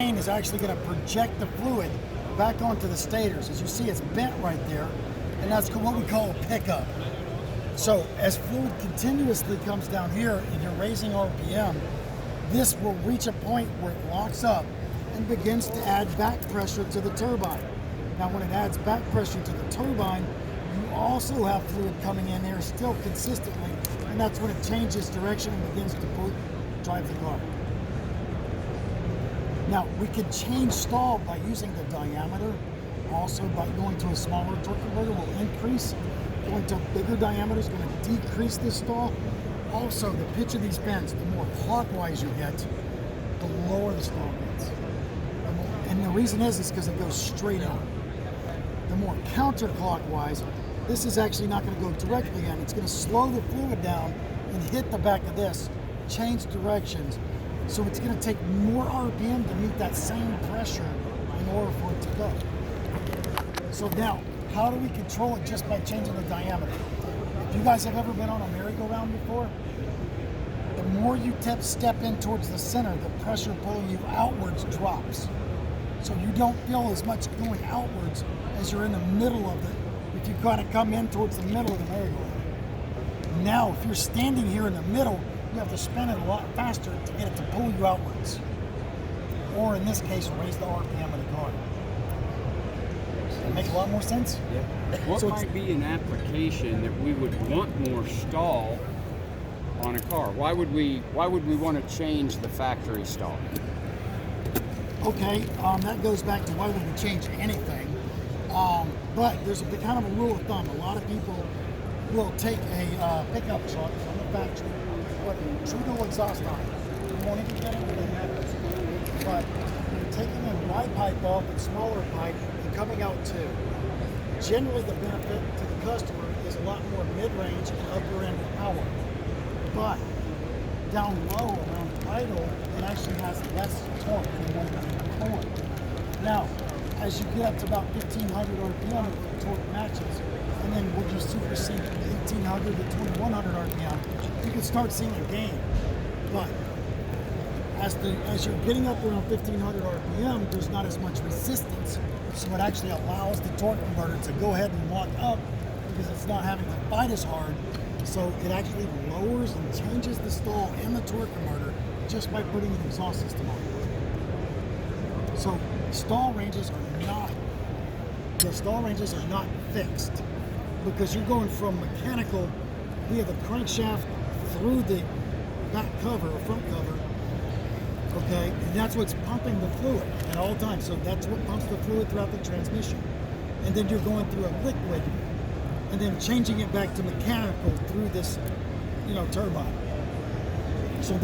Is actually going to project the fluid back onto the stators. As you see, it's bent right there, and that's what we call a pickup. So as fluid continuously comes down here and you're raising RPM, this will reach a point where it locks up and begins to add back pressure to the turbine. Now when it adds back pressure to the turbine, you also have fluid coming in there still consistently, and that's when it changes direction and begins to drive the car. Now, we could change stall by using the diameter. Also, by going to a smaller torque converter will increase. Going to a bigger diameter is going to decrease the stall. Also, the pitch of these bends, the more clockwise you get, the lower the stall gets. And the reason is because it goes straight on. The more counterclockwise, this is actually not going to go directly in. It's going to slow the fluid down and hit the back of this, change directions. So it's going to take more RPM to meet that same pressure in order for it to go. So now, how do we control it just by changing the diameter? If you guys have ever been on a merry-go-round before, the more you step in towards the center, the pressure pulling you outwards drops. So you don't feel as much going outwards as you're in the middle of it if you kind of come in towards the middle of the merry-go-round. Now, if you're standing here in the middle, you have to spin it a lot faster to get it to pull you outwards. Or in this case, raise the RPM of the car. Does that make a lot more sense? Yeah. What might be an application that we would want more stall on a car? Why would we want to change the factory stall? Okay, that goes back to why would we change anything. But there's kind of a rule of thumb. A lot of people will take a pickup truck from the factory, put Trudeau exhaust on it. You won't even get into that. But you're taking a wide pipe off and smaller pipe and coming out too. Generally, the benefit to the customer is a lot more mid-range and upper end power. But down low around idle, it actually has less torque than one core. Now, as you get up to about 1500 RPM, the torque matches. And then would you supersede 1800 to 2100 RPM, you can start seeing a gain. But as you're getting up around 1500 RPM, there's not as much resistance. So it actually allows the torque converter to go ahead and lock up because it's not having to fight as hard. So it actually lowers and changes the stall in the torque converter just by putting an exhaust system on it. So stall ranges are not fixed, because you're going from mechanical via the crankshaft through the back cover or front cover, okay, and that's what's pumping the fluid at all times. So that's what pumps the fluid throughout the transmission. And then you're going through a liquid and then changing it back to mechanical through this, turbine. So